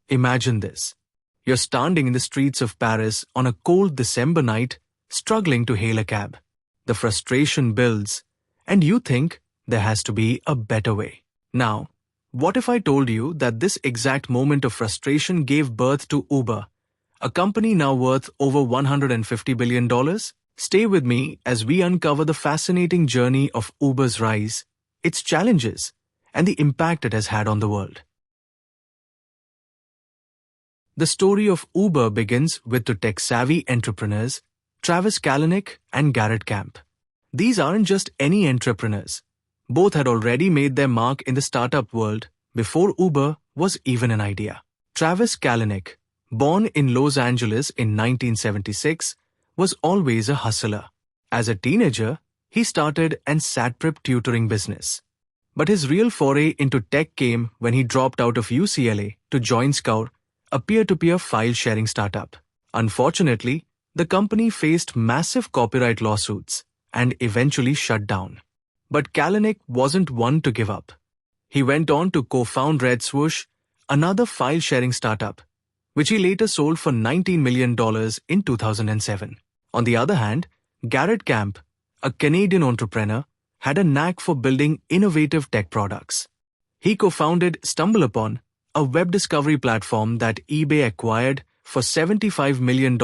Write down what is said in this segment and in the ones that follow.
Imagine this. You're standing in the streets of Paris on a cold December night, struggling to hail a cab. The frustration builds, and you think there has to be a better way. Now, what if I told you that this exact moment of frustration gave birth to Uber, a company now worth over $150 billion? Stay with me as we uncover the fascinating journey of Uber's rise, its challenges, and the impact it has had on the world. The story of Uber begins with two tech-savvy entrepreneurs, Travis Kalanick and Garrett Camp. These aren't just any entrepreneurs. Both had already made their mark in the startup world before Uber was even an idea. Travis Kalanick, born in Los Angeles in 1976, was always a hustler. As a teenager, he started an SAT prep tutoring business. But his real foray into tech came when he dropped out of UCLA to join Scour, a peer-to-peer file-sharing startup. Unfortunately, the company faced massive copyright lawsuits and eventually shut down. But Kalanick wasn't one to give up. He went on to co-found RedSwoosh, another file-sharing startup, which he later sold for $19 million in 2007. On the other hand, Garrett Camp, a Canadian entrepreneur, had a knack for building innovative tech products. He co-founded StumbleUpon, a web discovery platform that eBay acquired for $75 million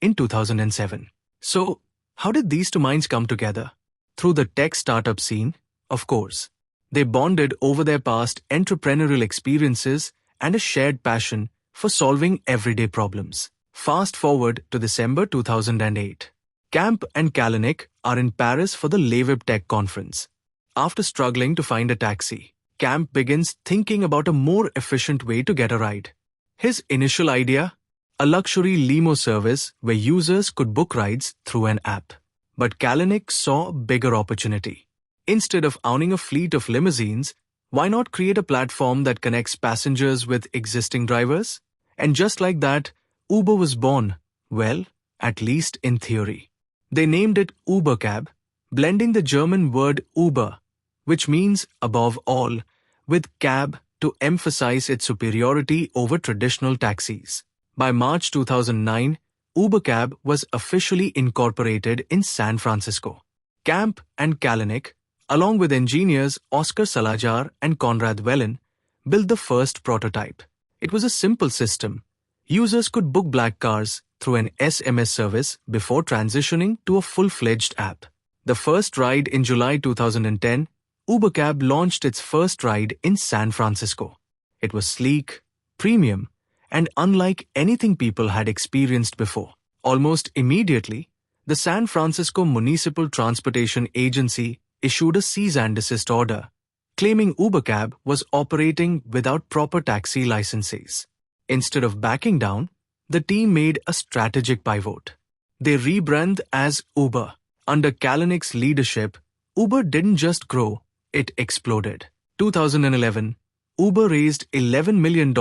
in 2007. So, how did these two minds come together? Through the tech startup scene, of course. They bonded over their past entrepreneurial experiences and a shared passion for solving everyday problems. Fast forward to December 2008. Camp and Kalanick are in Paris for the Levib Tech Conference. After struggling to find a taxi, Camp begins thinking about a more efficient way to get a ride. His initial idea? A luxury limo service where users could book rides through an app. But Kalanick saw a bigger opportunity. Instead of owning a fleet of limousines, why not create a platform that connects passengers with existing drivers? And just like that, Uber was born, well, at least in theory. They named it UberCab, blending the German word Uber, which means above all, with cab to emphasize its superiority over traditional taxis. By March 2009, UberCab was officially incorporated in San Francisco. Camp and Kalanick, along with engineers Oscar Salazar and Konrad Wellen, built the first prototype. It was a simple system. Users could book black cars through an SMS service before transitioning to a full-fledged app. The first ride in July 2010, UberCab launched its first ride in San Francisco. It was sleek, premium, and unlike anything people had experienced before. Almost immediately, the San Francisco Municipal Transportation Agency issued a cease and desist order, claiming UberCab was operating without proper taxi licenses. Instead of backing down, the team made a strategic pivot. They rebranded as Uber. Under Kalanick's leadership, Uber didn't just grow, it exploded. 2011, Uber raised $11 million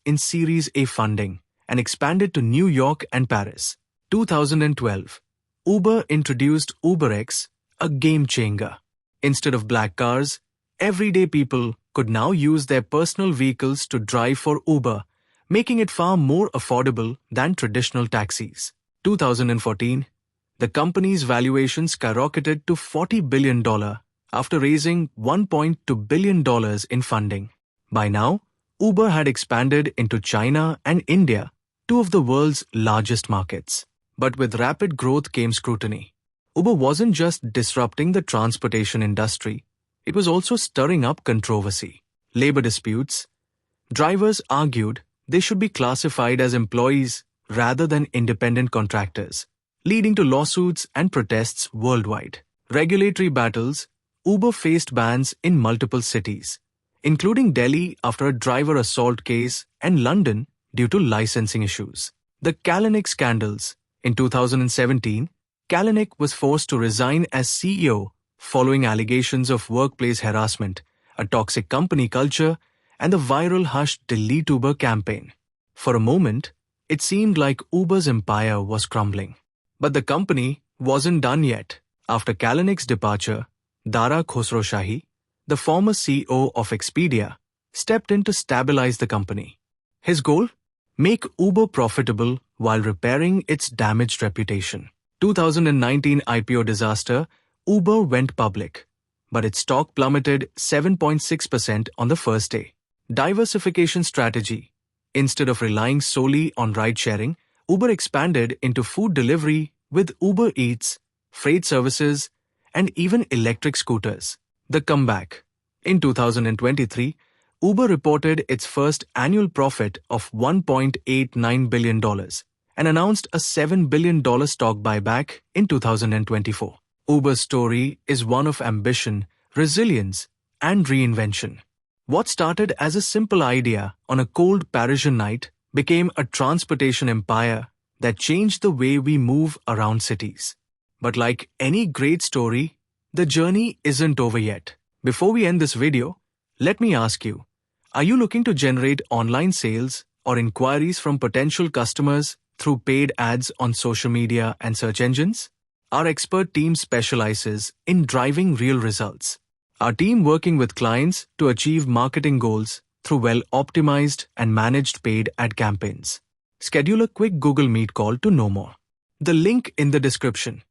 in Series A funding and expanded to New York and Paris. 2012, Uber introduced UberX, a game changer. Instead of black cars, everyday people could now use their personal vehicles to drive for Uber, making it far more affordable than traditional taxis. 2014, the company's valuation skyrocketed to $40 billion after raising $1.2 billion in funding. By now, Uber had expanded into China and India, two of the world's largest markets. But with rapid growth came scrutiny. Uber wasn't just disrupting the transportation industry, it was also stirring up controversy. Labor disputes. Drivers argued they should be classified as employees rather than independent contractors, leading to lawsuits and protests worldwide. Regulatory battles. Uber faced bans in multiple cities, including Delhi after a driver assault case and London due to licensing issues. The Kalanick scandals. In 2017, Kalanick was forced to resign as CEO following allegations of workplace harassment, a toxic company culture, and the viral Hush Delete Uber campaign. For a moment, it seemed like Uber's empire was crumbling. But the company wasn't done yet. After Kalanick's departure, Dara Khosrowshahi, the former CEO of Expedia, stepped in to stabilize the company. His goal? make Uber profitable while repairing its damaged reputation. 2019 IPO disaster, Uber went public, but its stock plummeted 7.6% on the first day. Diversification strategy. Instead of relying solely on ride-sharing, Uber expanded into food delivery with Uber Eats, freight services, and even electric scooters. The comeback. In 2023, Uber reported its first annual profit of $1.89 billion and announced a $7 billion stock buyback in 2024. Uber's story is one of ambition, resilience, and reinvention. What started as a simple idea on a cold Parisian night became a transportation empire that changed the way we move around cities. But like any great story, the journey isn't over yet. Before we end this video, let me ask you, are you looking to generate online sales or inquiries from potential customers through paid ads on social media and search engines? Our expert team specializes in driving real results. Our team working with clients to achieve marketing goals through well-optimized and managed paid ad campaigns. Schedule a quick Google Meet call to know more. The link in the description.